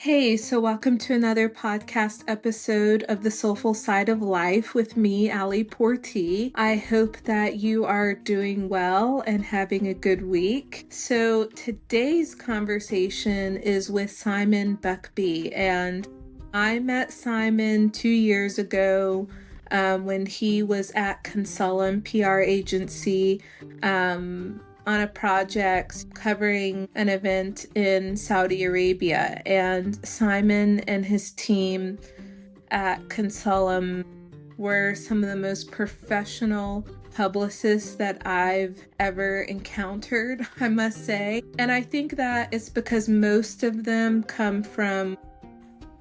Hey, so welcome to another podcast episode of the Soulful Side of Life with me, Portee. I hope that you are doing well and having a good week. So today's conversation is with Simon Buckby, and I met Simon 2 years ago when he was at Consulum PR agency. On a project covering an event in Saudi Arabia, and Simon and his team at Consulum were some of the most professional publicists that I've ever encountered, I must say. And I think that it's because most of them come from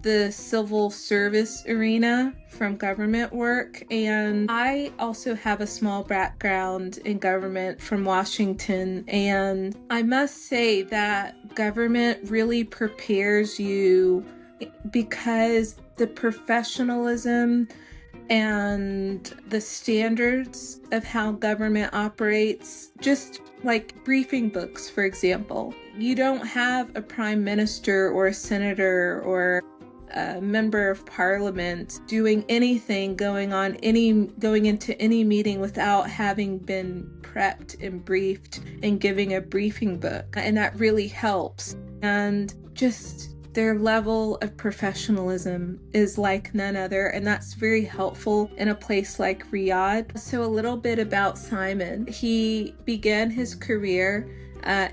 the civil service arena from government work, and I also have a small background in government from Washington, and I must say that government really prepares you because the professionalism and the standards of how government operates, just like briefing books, for example. You don't have a prime minister or a senator or a member of parliament doing anything, going into any meeting without having been prepped and briefed and giving a briefing book. And that really helps. And just their level of professionalism is like none other, and that's very helpful in a place like Riyadh. So a little bit about Simon. He began his career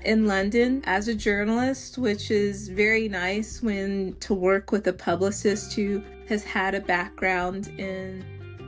in London as a journalist, which is very nice when to work with a publicist who has had a background in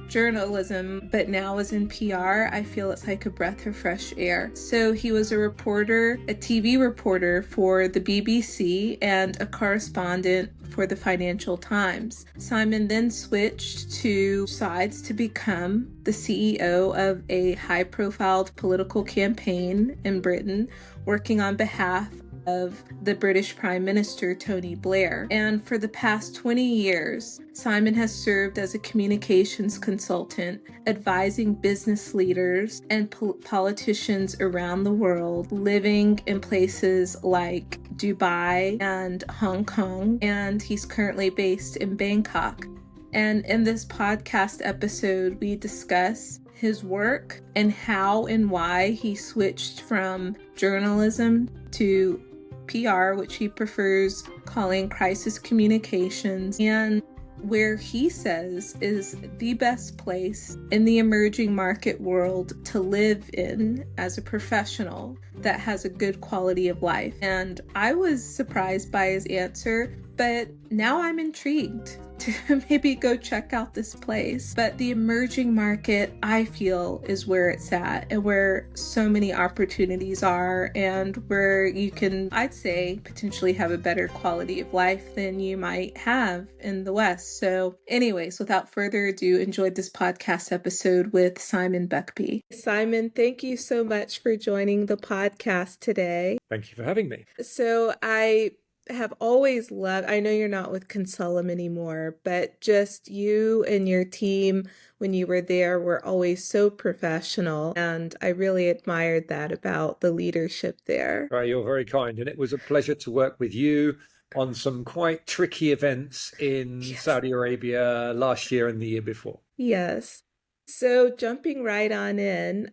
journalism but now is in PR. I feel it's like a breath of fresh air. So he was a TV reporter for the BBC and a correspondent for the Financial Times. Simon then switched to sides to become the CEO of a high-profile political campaign in Britain, working on behalf of the British Prime Minister, Tony Blair. And for the past 20 years, Simon has served as a communications consultant, advising business leaders and politicians around the world, living in places like Dubai and Hong Kong, and he's currently based in Bangkok. And in this podcast episode, we discuss his work and how and why he switched from journalism to PR, which he prefers calling crisis communications, and where he says is the best place in the emerging market world to live in as a professional that has a good quality of life. And I was surprised by his answer, but now I'm intrigued to maybe go check out this place. But the emerging market, I feel, is where it's at and where so many opportunities are, and where you can, I'd say, potentially have a better quality of life than you might have in the West. So anyways, without further ado, enjoyed this podcast episode with Simon Buckby. Simon, thank you so much for joining the podcast today. Thank you for having me. So I have always loved, I know you're not with Consulum anymore, but just you and your team when you were there were always so professional, and I really admired that about the leadership there. Well, you're very kind, and it was a pleasure to work with you on some quite tricky events in Saudi Arabia last year and the year before. Yes. So jumping right on in,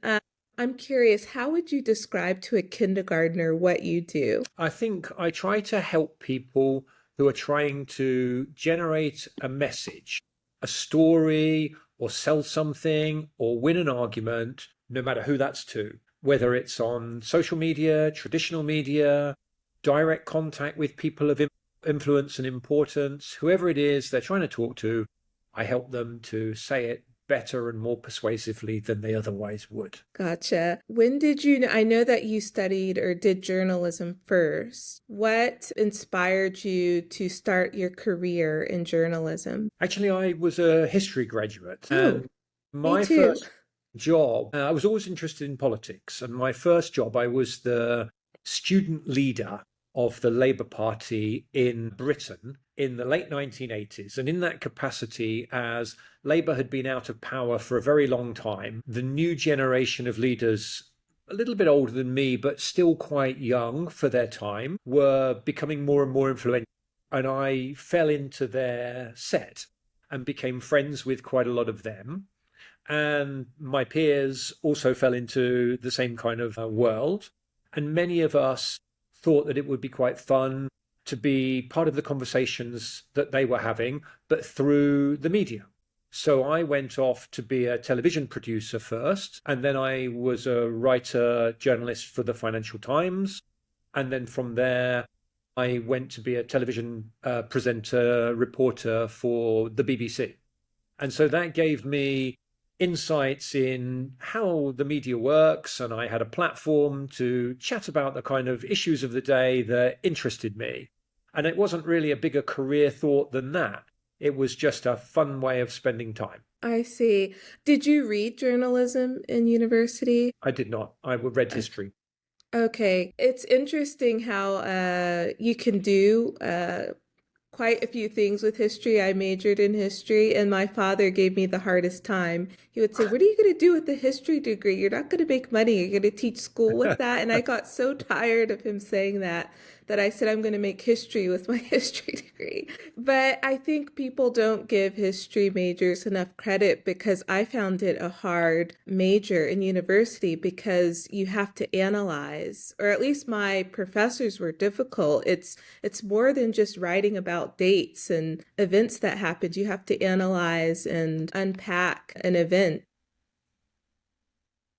I'm curious, how would you describe to a kindergartner what you do? I think I try to help people who are trying to generate a message, a story, or sell something, or win an argument, no matter who that's to, whether it's on social media, traditional media, direct contact with people of influence and importance, whoever it is they're trying to talk to, I help them to say it better and more persuasively than they otherwise would. Gotcha. When did you, I know that you studied or did journalism first. What inspired you to start your career in journalism? Actually, I was a history graduate. And me too. first job, I was always interested in politics. And my first job, I was the student leader of the Labour Party in Britain in the late 1980s. And in that capacity, as Labour had been out of power for a very long time, the new generation of leaders, a little bit older than me, but still quite young for their time, were becoming more and more influential. and I fell into their set and became friends with quite a lot of them. And my peers also fell into the same kind of world. And many of us thought that it would be quite fun to be part of the conversations that they were having, but through the media. So I went off to be a television producer first, and then I was a writer journalist for the Financial Times. And then from there, I went to be a television presenter, reporter for the BBC. And so that gave me insights in how the media works. And I had a platform to chat about the kind of issues of the day that interested me. And it wasn't really a bigger career thought than that. It was just a fun way of spending time. I see. Did you read journalism in university? I did not. I read history. Okay. It's interesting how you can do quite a few things with history. I majored in history, and my father gave me the hardest time. He would say, "What are you going to do with the history degree? You're not going to make money. You're going to teach school with that." And I got so tired of him saying that I said, "I'm going to make history with my history degree." But I think people don't give history majors enough credit because I found it a hard major in university because you have to analyze, or at least my professors were difficult. It's more than just writing about dates and events that happened. You have to analyze and unpack an event.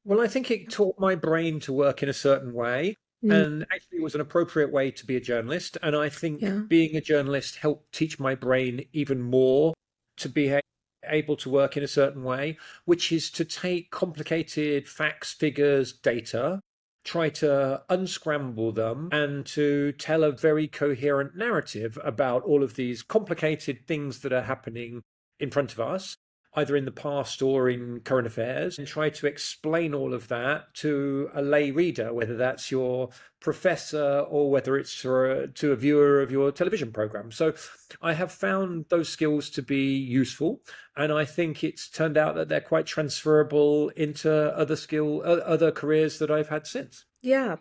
Well, I think it taught my brain to work in a certain way. Mm, And actually, it was an appropriate way to be a journalist. And I think yeah. being a journalist helped teach my brain even more to be able to work in a certain way, which is to take complicated facts, figures, data, try to unscramble them, and to tell a very coherent narrative about all of these complicated things that are happening in front of us, either in the past or in current affairs, and try to explain all of that to a lay reader, whether that's your professor or whether it's to a viewer of your television program. So I have found those skills to be useful, and I think it's turned out that they're quite transferable into other careers that I've had since. Yeah.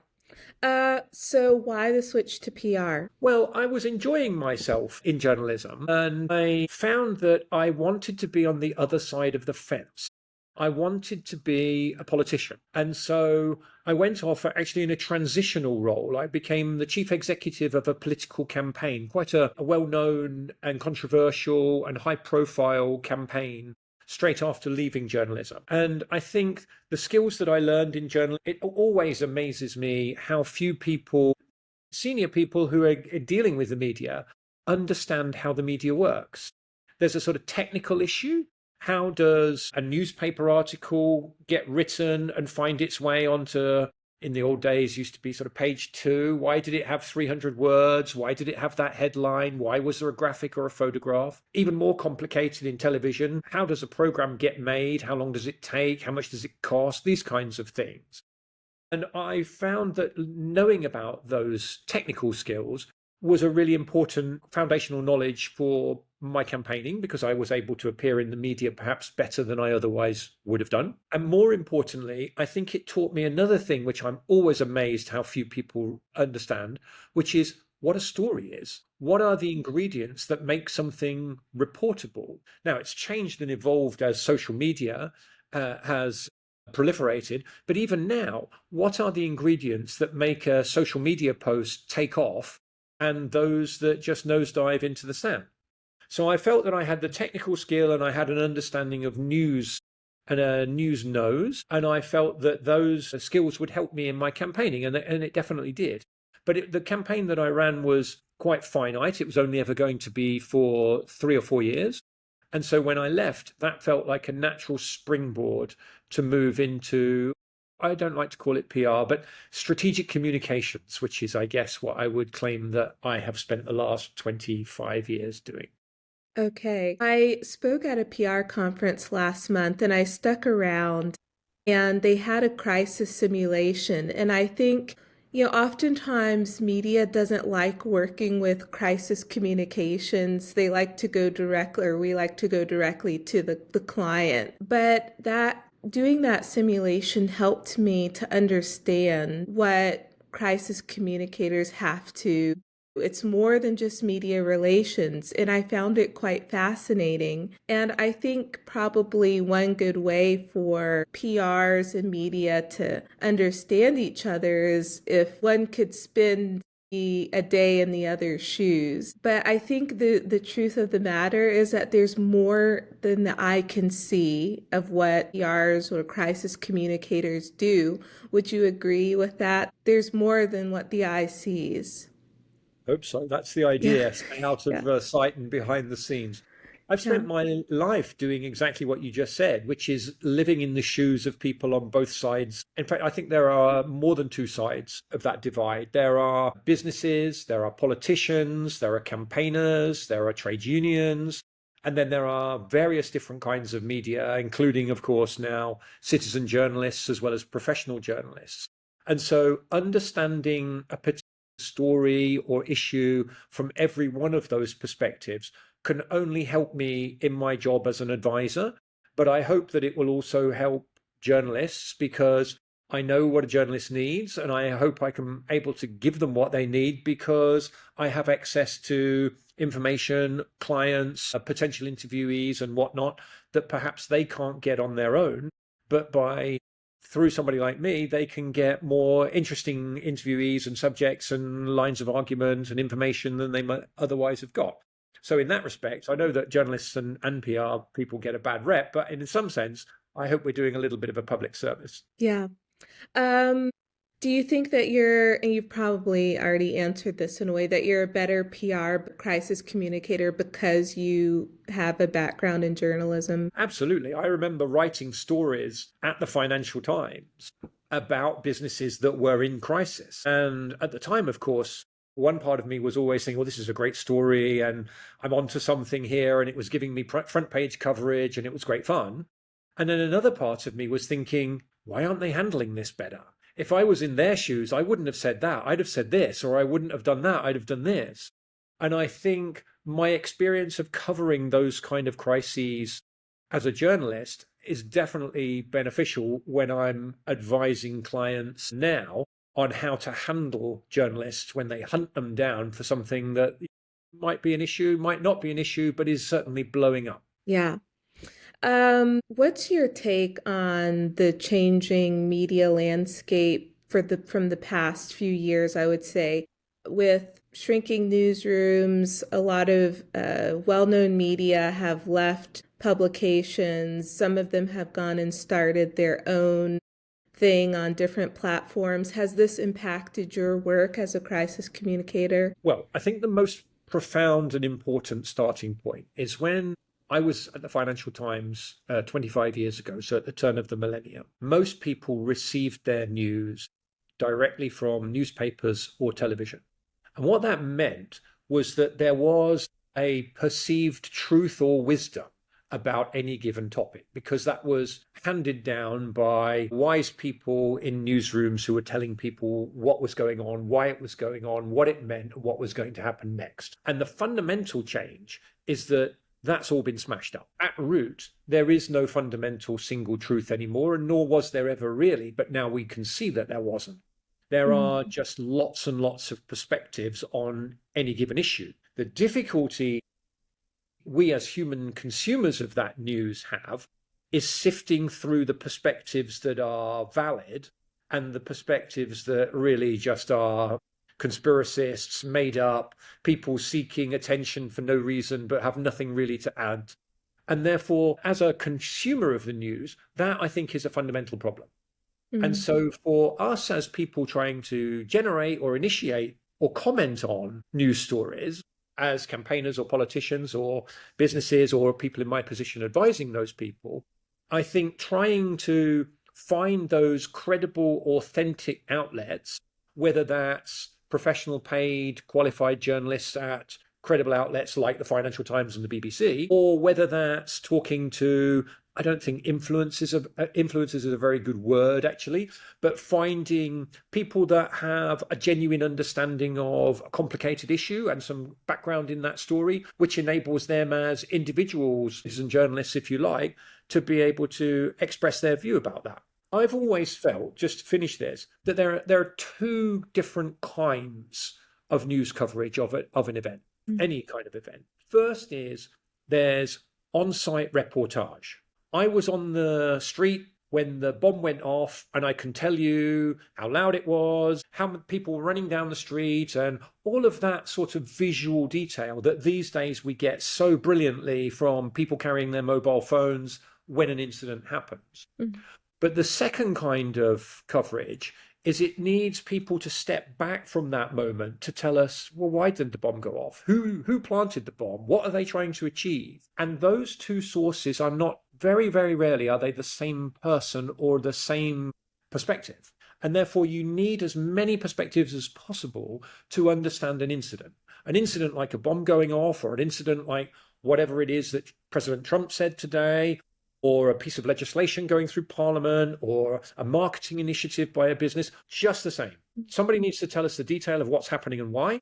So why the switch to PR? Well, I was enjoying myself in journalism, and I found that I wanted to be on the other side of the fence. I wanted to be a politician. And so I went off actually in a transitional role. I became the chief executive of a political campaign, quite a well known and controversial and high profile campaign straight after leaving journalism. And I think the skills that I learned in journalism, it always amazes me how few people, senior people who are dealing with the media, understand how the media works. There's a sort of technical issue. How does a newspaper article get written and find its way onto, in the old days, used to be sort of page 2? Why did it have 300 words? Why did it have that headline? Why was there a graphic or a photograph? Even more complicated in television, how does a program get made? How long does it take? How much does it cost? These kinds of things. And I found that knowing about those technical skills was a really important foundational knowledge for my campaigning, because I was able to appear in the media perhaps better than I otherwise would have done. And more importantly, I think it taught me another thing, which I'm always amazed how few people understand, which is what a story is. What are the ingredients that make something reportable? Now, it's changed and evolved as social media has proliferated, but even now, what are the ingredients that make a social media post take off and those that just nosedive into the sand? So I felt that I had the technical skill and I had an understanding of news and a news nose, and I felt that those skills would help me in my campaigning, and it definitely did. But the campaign that I ran was quite finite. It was only ever going to be for 3 or 4 years. And so when I left, that felt like a natural springboard to move into, I don't like to call it PR, but strategic communications, which is, I guess, what I would claim that I have spent the last 25 years doing. Okay. I spoke at a PR conference last month and I stuck around and they had a crisis simulation. And I think, oftentimes media doesn't like working with crisis communications. They like to go directly, or we like to go directly to the client. But doing that simulation helped me to understand what crisis communicators have to It's more than just media relations, and I found it quite fascinating. And I think probably one good way for PRs and media to understand each other is if one could spend a day in the other's shoes. But I think the truth of the matter is that there's more than the eye can see of what PRs or crisis communicators do. Would you agree with that? There's more than what the eye sees. Hope so. That's the Yeah, idea. Stay out yeah, of sight and behind the scenes. I've yeah. spent my life doing exactly what you just said, which is living in the shoes of people on both sides. In fact, I think there are more than two sides of that divide. There are businesses, there are politicians, there are campaigners, there are trade unions, and then there are various different kinds of media, including, of course, now citizen journalists as well as professional journalists. And so understanding a particular story or issue from every one of those perspectives can only help me in my job as an advisor. But I hope that it will also help journalists because I know what a journalist needs, and I hope I can able to give them what they need because I have access to information, clients, potential interviewees, and whatnot that perhaps they can't get on their own. But by through somebody like me, they can get more interesting interviewees and subjects and lines of argument and information than they might otherwise have got. So in that respect, I know that journalists and PR people get a bad rep, but in some sense, I hope we're doing a little bit of a public service. Yeah. Um, do you think that and you've probably already answered this in a way, that you're a better PR crisis communicator because you have a background in journalism? Absolutely. I remember writing stories at the Financial Times about businesses that were in crisis. And at the time, of course, one part of me was always thinking, well, this is a great story and I'm onto something here. And it was giving me front page coverage and it was great fun. And then another part of me was thinking, why aren't they handling this better? If I was in their shoes, I wouldn't have said that. I'd have said this, or I wouldn't have done that. I'd have done this. And I think my experience of covering those kind of crises as a journalist is definitely beneficial when I'm advising clients now on how to handle journalists when they hunt them down for something that might be an issue, might not be an issue, but is certainly blowing up. Yeah. What's your take on the changing media landscape from the past few years, I would say, with shrinking newsrooms? A lot of well-known media have left publications. Some of them have gone and started their own thing on different platforms. Has this impacted your work as a crisis communicator? Well, I think the most profound and important starting point is when I was at the Financial Times 25 years ago, so at the turn of the millennium. Most people received their news directly from newspapers or television. And what that meant was that there was a perceived truth or wisdom about any given topic, because that was handed down by wise people in newsrooms who were telling people what was going on, why it was going on, what it meant, what was going to happen next. And the fundamental change is that that's all been smashed up. At root, there is no fundamental single truth anymore, and nor was there ever really, but now we can see that there wasn't. There are Mm. just lots and lots of perspectives on any given issue. The difficulty we as human consumers of that news have is sifting through the perspectives that are valid and the perspectives that really just are conspiracists, made up, people seeking attention for no reason but have nothing really to add. And therefore, as a consumer of the news, that I think is a fundamental problem. And Mm. so, for us as people trying to generate or initiate or comment on news stories, as campaigners or politicians or businesses or people in my position advising those people, I think trying to find those credible, authentic outlets, whether that's professional paid qualified journalists at credible outlets like the Financial Times and the BBC, or whether that's talking to, I don't think influencers is a very good word actually, but finding people that have a genuine understanding of a complicated issue and some background in that story, which enables them as individuals and journalists, if you like, to be able to express their view about that. I've always felt, just to finish this, that there are two different kinds of news coverage of an event, Mm. any kind of event. First is there's on-site reportage. I was on the street when the bomb went off, and I can tell you how loud it was, how many people were running down the street, and all of that sort of visual detail that these days we get so brilliantly from people carrying their mobile phones when an incident happens. Mm. But the second kind of coverage is it needs people to step back from that moment to tell us, well, why did the bomb go off? Who planted the bomb? What are they trying to achieve? And those two sources are not, very, very rarely are they the same person or the same perspective. And therefore you need as many perspectives as possible to understand an incident. An incident like a bomb going off, or an incident like whatever it is that President Trump said today, or a piece of legislation going through Parliament, or a marketing initiative by a business, just the same. Somebody needs to tell us the detail of what's happening and why,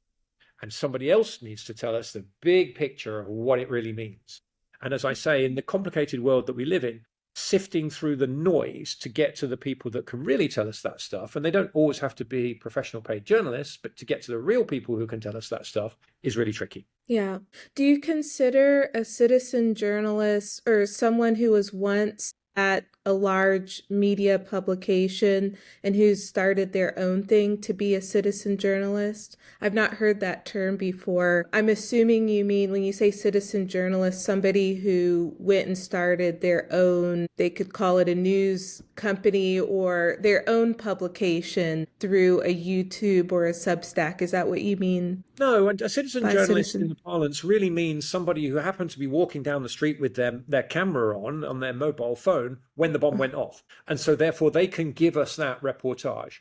and somebody else needs to tell us the big picture of what it really means. And as I say, in the complicated world that we live in, sifting through the noise to get to the people that can really tell us that stuff, and they don't always have to be professional paid journalists, but to get to the real people who can tell us that stuff is really tricky. Yeah. Do you consider a citizen journalist or someone who was once at a large media publication and who started their own thing to be a citizen journalist? I've not heard that term before. I'm assuming you mean, when you say citizen journalist, somebody who went and started their own, they could call it a news company or their own publication through a YouTube or a Substack. Is that what you mean? No, and a citizen By journalist citizen. in the parlance really means somebody who happened to be walking down the street with their camera on their mobile phone when the bomb went off. And so therefore they can give us that reportage.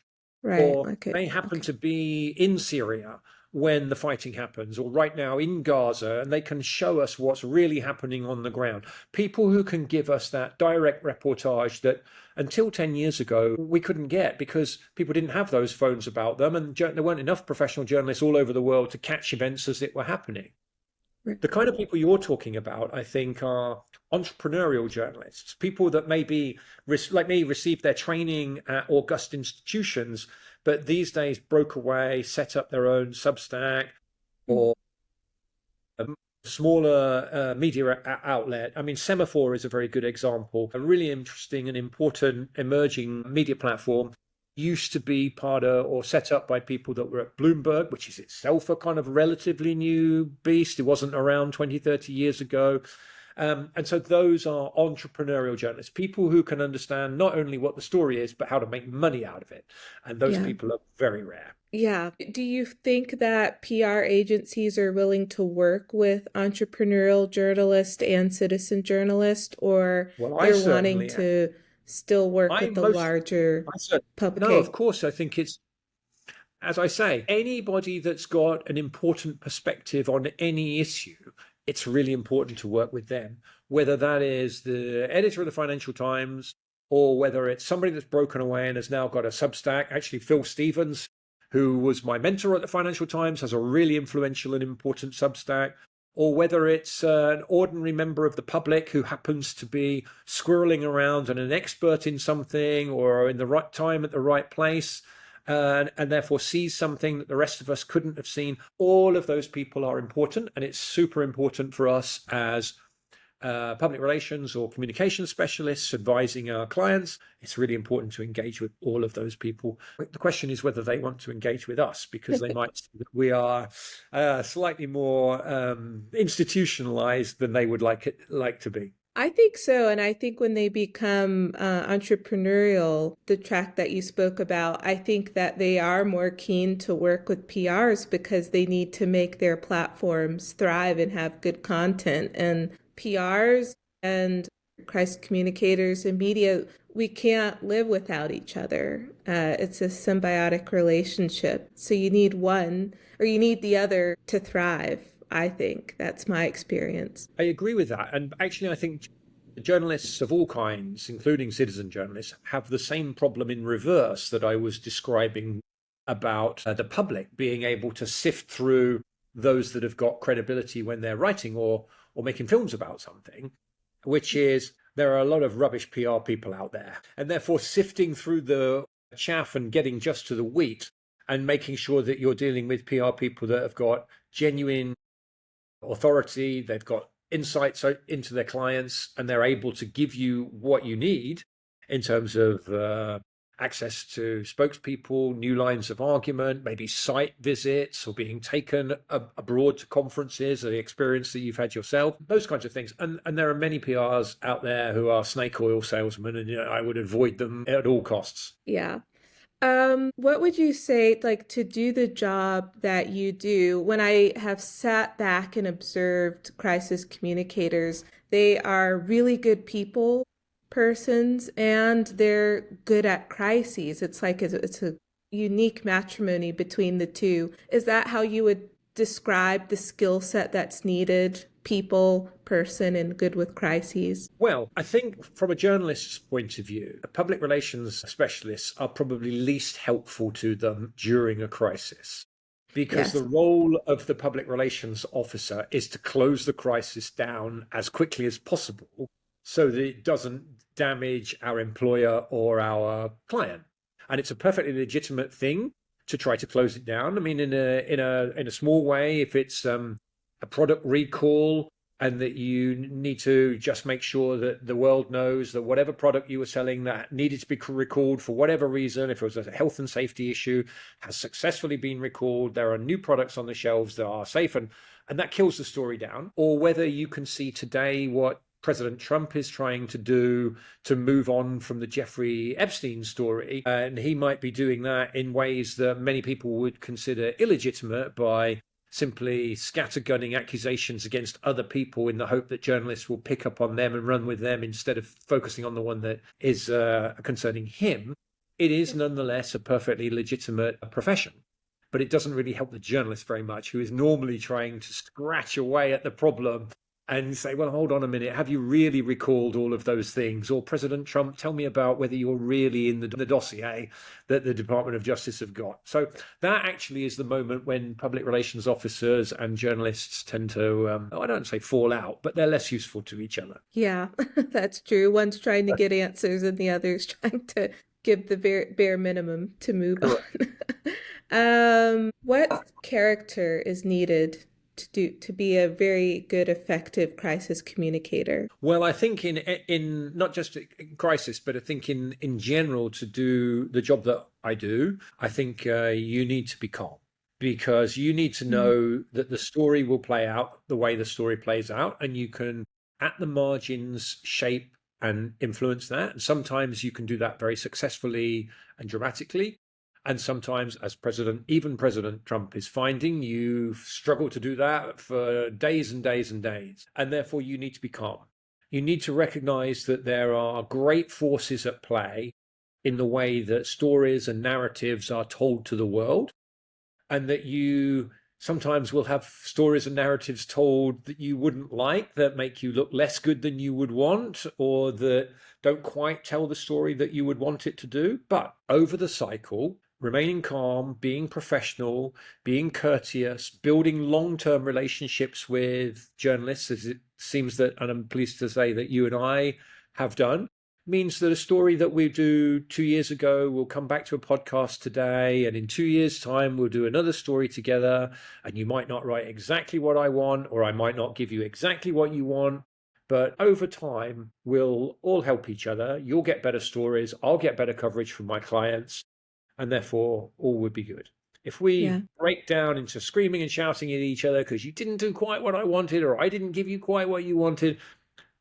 Right. Or they happen to be in Syria when the fighting happens, or right now in Gaza, and they can show us what's really happening on the ground. People who can give us that direct reportage that until 10 years ago we couldn't get, because people didn't have those phones about them, and there weren't enough professional journalists all over the world to catch events as it were happening. The kind of people you're talking about, I think, are entrepreneurial journalists, people that maybe, like me, received their training at august institutions, but these days broke away, set up their own Substack or a smaller media outlet. I mean, Semaphore is a very good example, a really interesting and important emerging media platform. Used to be part of or set up by people that were at Bloomberg, which is itself a kind of relatively new beast. It wasn't around 20, 30 years ago. And so those are entrepreneurial journalists, people who can understand not only what the story is, but how to make money out of it. And those people are very rare. Yeah. Do you think that PR agencies are willing to work with entrepreneurial journalists and citizen journalists, or they're wanting to still work with the larger publication? No, of course. I think it's, as I say, anybody that's got an important perspective on any issue, it's really important to work with them, whether that is the editor of the Financial Times or whether it's somebody that's broken away and has now got a Substack. Actually, Phil Stevens, who was my mentor at the Financial Times, has a really influential and important Substack, or whether it's an ordinary member of the public who happens to be squirreling around and an expert in something or in the right time at the right place, and therefore sees something that the rest of us couldn't have seen. All of those people are important, and it's super important for us as public relations or communication specialists advising our clients. It's really important to engage with all of those people. The question is whether they want to engage with us, because they might see that we are slightly more institutionalized than they would like to be. I think so. And I think when they become entrepreneurial, the track that you spoke about, I think that they are more keen to work with PRs because they need to make their platforms thrive and have good content. And PRs and crisis communicators and media, we can't live without each other. It's a symbiotic relationship. So you need one or you need the other to thrive. I think that's my experience. I agree with that. And actually, I think journalists of all kinds, including citizen journalists, have the same problem in reverse that I was describing about the public being able to sift through those that have got credibility when they're writing or making films about something, which is there are a lot of rubbish PR people out there. And therefore, sifting through the chaff and getting just to the wheat and making sure that you're dealing with PR people that have got genuine authority, they've got insights into their clients, and they're able to give you what you need in terms of access to spokespeople, new lines of argument, maybe site visits or being taken abroad to conferences, or the experience that you've had yourself, those kinds of things. And there are many PRs out there who are snake oil salesmen, and I would avoid them at all costs. Yeah. What would you say, like, to do the job that you do? When I have sat back and observed crisis communicators, they are really good people, persons, and they're good at crises. It's like it's a unique matrimony between the two. Is that how you would describe the skill set that's needed? People, person, and good with crises? Well, I think from a journalist's point of view, public relations specialists are probably least helpful to them during a crisis, because Yes. the role of the public relations officer is to close the crisis down as quickly as possible so that it doesn't damage our employer or our client. And it's a perfectly legitimate thing to try to close it down. I mean, in a small way, if it's a product recall, and that you need to just make sure that the world knows that whatever product you were selling that needed to be recalled for whatever reason, if it was a health and safety issue, has successfully been recalled. There are new products on the shelves that are safe, and that kills the story down. Or whether you can see today what President Trump is trying to do to move on from the Jeffrey Epstein story. And he might be doing that in ways that many people would consider illegitimate, by simply scattergunning accusations against other people in the hope that journalists will pick up on them and run with them instead of focusing on the one that is concerning him. It is nonetheless a perfectly legitimate profession, but it doesn't really help the journalist very much, who is normally trying to scratch away at the problem and say, well, hold on a minute, have you really recalled all of those things? Or President Trump, tell me about whether you're really in the dossier that the Department of Justice have got. So that actually is the moment when public relations officers and journalists tend to, I don't say fall out, but they're less useful to each other. Yeah, that's true. One's trying to get answers and the other's trying to give the bare minimum to move on. Correct. What character is needed to be a very good, effective crisis communicator? Well, I think in not just in crisis, but I think in general, to do the job that I do, I think you need to be calm, because you need to Mm. know that the story will play out the way the story plays out, and you can, at the margins, shape and influence that. And sometimes you can do that very successfully and dramatically. And sometimes, as even President Trump is finding, you struggle to do that for days and days and days. And therefore, you need to be calm. You need to recognize that there are great forces at play in the way that stories and narratives are told to the world, and that you sometimes will have stories and narratives told that you wouldn't like, that make you look less good than you would want, or that don't quite tell the story that you would want it to do. But over the cycle, remaining calm, being professional, being courteous, building long-term relationships with journalists, as it seems that, and I'm pleased to say that you and I have done, means that a story that we do 2 years ago will come back to a podcast today, and in 2 years' time we'll do another story together, and you might not write exactly what I want, or I might not give you exactly what you want, but over time we'll all help each other. You'll get better stories, I'll get better coverage from my clients, and therefore all would be good. If Yeah. we break down into screaming and shouting at each other because you didn't do quite what I wanted, or I didn't give you quite what you wanted,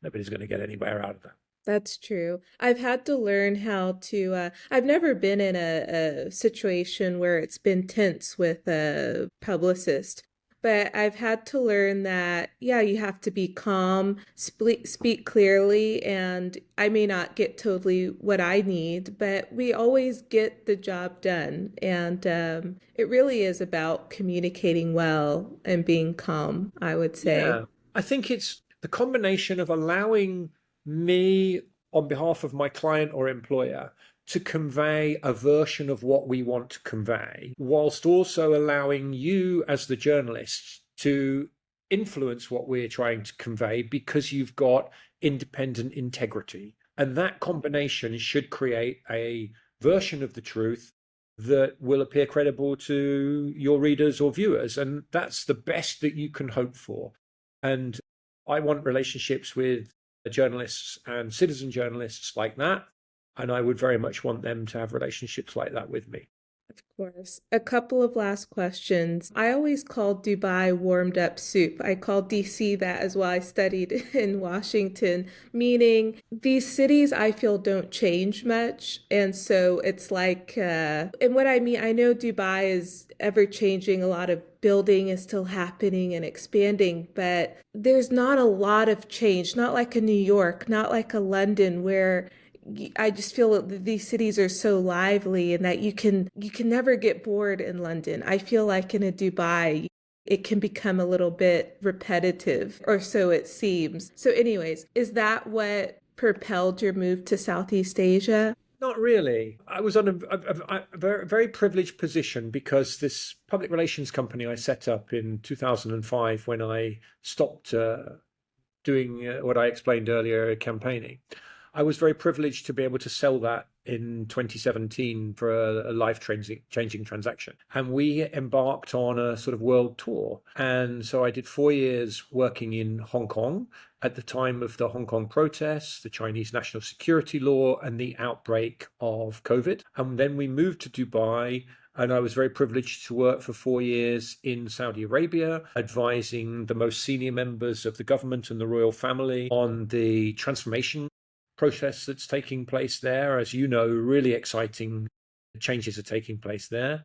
nobody's going to get anywhere out of that. That's true. I've had to learn how to, I've never been in a situation where it's been tense with a publicist, but I've had to learn that, yeah, you have to be calm, speak clearly, and I may not get totally what I need, but we always get the job done. And it really is about communicating well and being calm, I would say. Yeah, I think it's the combination of allowing me, on behalf of my client or employer, to convey a version of what we want to convey, whilst also allowing you, as the journalist, to influence what we're trying to convey, because you've got independent integrity. And that combination should create a version of the truth that will appear credible to your readers or viewers. And that's the best that you can hope for. And I want relationships with journalists and citizen journalists like that. And I would very much want them to have relationships like that with me. Of course. A couple of last questions. I always called Dubai warmed up soup. I called DC that as well. I studied in Washington, meaning these cities I feel don't change much. And so it's like, and what I mean, I know Dubai is ever changing, a lot of building is still happening and expanding, but there's not a lot of change, not like a New York, not like a London where I just feel that these cities are so lively and that you can never get bored in London. I feel like in a Dubai it can become a little bit repetitive, or so it seems. So anyways, is that what propelled your move to Southeast Asia? Not really. I was on a very, very privileged position because this public relations company I set up in 2005 when I stopped doing what I explained earlier, campaigning. I was very privileged to be able to sell that in 2017 for a life-changing transaction. And we embarked on a sort of world tour. And so I did 4 years working in Hong Kong at the time of the Hong Kong protests, the Chinese national security law, and the outbreak of COVID. And then we moved to Dubai, and I was very privileged to work for 4 years in Saudi Arabia, advising the most senior members of the government and the royal family on the transformation process that's taking place there. As you know, really exciting changes are taking place there.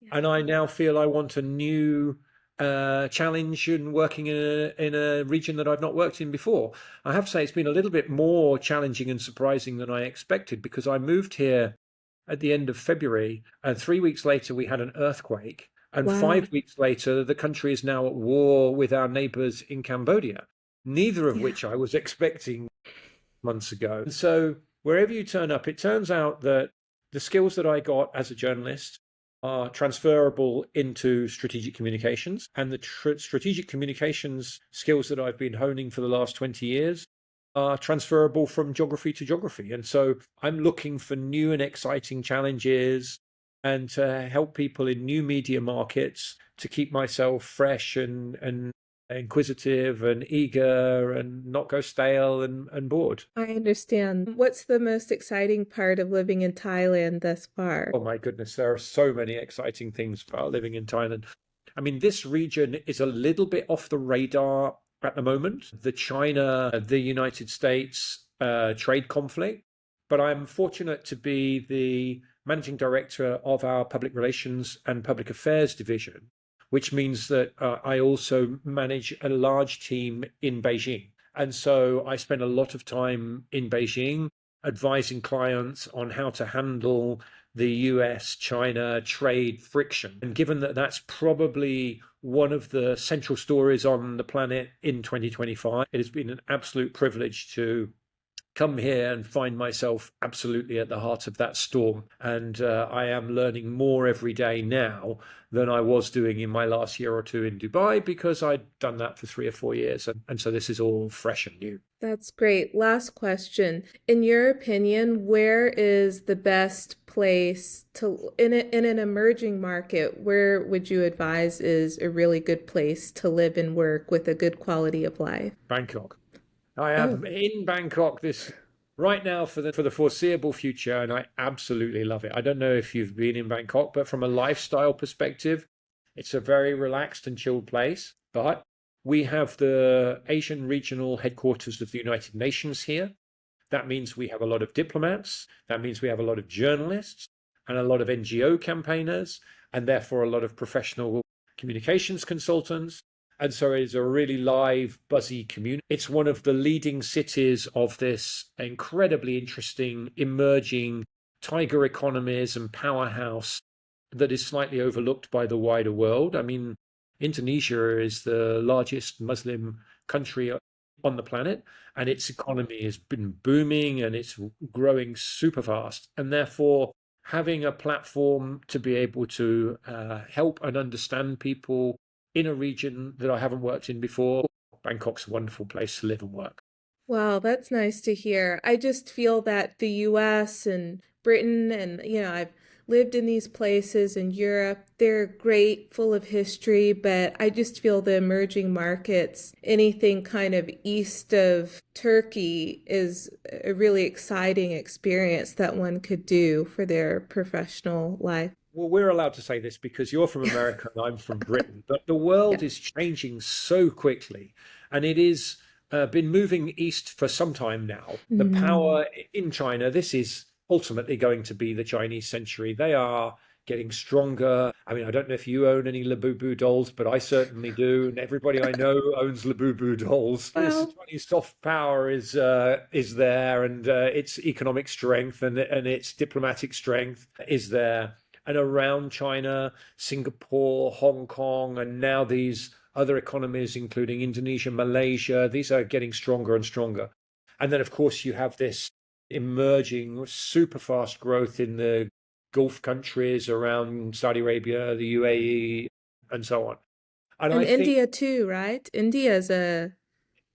Yeah. And I now feel I want a new challenge in working in a region that I've not worked in before. I have to say it's been a little bit more challenging and surprising than I expected, because I moved here at the end of February, and 3 weeks later we had an earthquake. And Wow. 5 weeks later, the country is now at war with our neighbors in Cambodia, neither of Yeah. which I was expecting months ago. And so wherever you turn up, it turns out that the skills that I got as a journalist are transferable into strategic communications, and the strategic communications skills that I've been honing for the last 20 years are transferable from geography to geography. And so I'm looking for new and exciting challenges and to help people in new media markets to keep myself fresh and inquisitive and eager and not go stale and bored. I understand. What's the most exciting part of living in Thailand thus far? Oh my goodness, there are so many exciting things about living in Thailand. I mean, this region is a little bit off the radar at the moment. The China, the United States trade conflict. But I'm fortunate to be the managing director of our public relations and public affairs division, which means that I also manage a large team in Beijing. And so I spend a lot of time in Beijing advising clients on how to handle the US China trade friction. And given that that's probably one of the central stories on the planet in 2025, it has been an absolute privilege to come here and find myself absolutely at the heart of that storm. And I am learning more every day now than I was doing in my last year or two in Dubai, because I'd done that for 3 or 4 years. And so this is all fresh and new. That's great. Last question. In your opinion, where is the best place to, in an emerging market, where would you advise is a really good place to live and work with a good quality of life? Bangkok. I Oh, am in Bangkok this right now for the foreseeable future, and I absolutely love it. I don't know if you've been in Bangkok, but from a lifestyle perspective, it's a very relaxed and chilled place. But we have the Asian regional headquarters of the United Nations here. That means we have a lot of diplomats. That means we have a lot of journalists and a lot of NGO campaigners, and therefore a lot of professional communications consultants. And so it is a really live, buzzy community. It's one of the leading cities of this incredibly interesting, emerging tiger economies and powerhouse that is slightly overlooked by the wider world. I mean, Indonesia is the largest Muslim country on the planet, and its economy has been booming and it's growing super fast. And therefore, having a platform to be able to help and understand people in a region that I haven't worked in before, Bangkok's a wonderful place to live and work. wow, that's nice to hear. I just feel that the US and Britain and, I've lived in these places in Europe. They're great, full of history, but I just feel the emerging markets, anything kind of east of Turkey, is a really exciting experience that one could do for their professional life. Well, we're allowed to say this because you're from America and I'm from Britain, but the world Yeah. is changing so quickly, and it is been moving east for some time now. The Mm. power in China, this is ultimately going to be the Chinese century. They are getting stronger. I mean, I don't know if you own any Labubu dolls, but I certainly do, and everybody I know owns Labubu dolls. This Well, Chinese soft power is there, and its economic strength and its diplomatic strength is there. And around China, Singapore, Hong Kong, and now these other economies, including Indonesia, Malaysia, these are getting stronger and stronger. And then, of course, you have this emerging super fast growth in the Gulf countries around Saudi Arabia, the UAE, and so on. And and I think India too, right? India is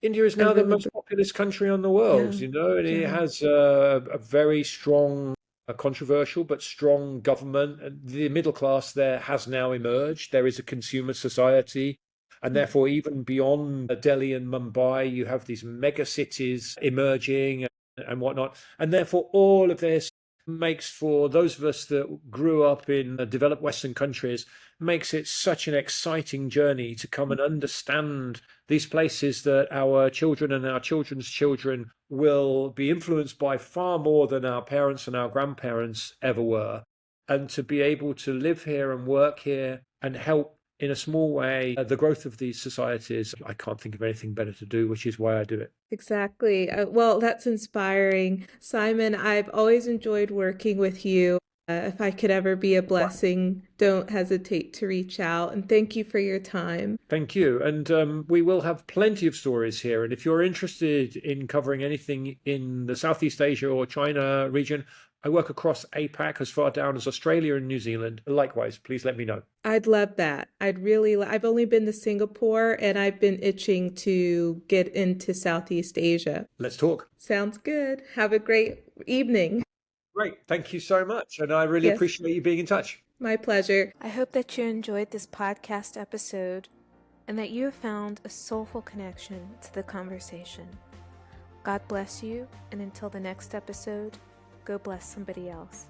India is a now the really most big, populous country on the world, yeah, you know, and it yeah. has a very strong, controversial but strong government. And the middle class there has now emerged. There is a consumer society. And therefore, even beyond Delhi and Mumbai, you have these mega cities emerging and whatnot. And therefore, all of this makes for those of us that grew up in developed Western countries, makes it such an exciting journey to come and understand these places that our children and our children's children will be influenced by far more than our parents and our grandparents ever were. And to be able to live here and work here and help in a small way the growth of these societies, I can't think of anything better to do, which is why I do it. Exactly. Well, that's inspiring. Simon, I've always enjoyed working with you. If I could ever be a blessing, don't hesitate to reach out. And thank you for your time. Thank you. And we will have plenty of stories here. And if you're interested in covering anything in the Southeast Asia or China region, I work across APAC as far down as Australia and New Zealand. Likewise, please let me know. I'd love that. I've only been to Singapore and I've been itching to get into Southeast Asia. Let's talk. Sounds good. Have a great evening. Great. Thank you so much. And I really Yes, appreciate you being in touch. my pleasure. I hope that you enjoyed this podcast episode and that you have found a soulful connection to the conversation. God bless you, and until the next episode, go bless somebody else.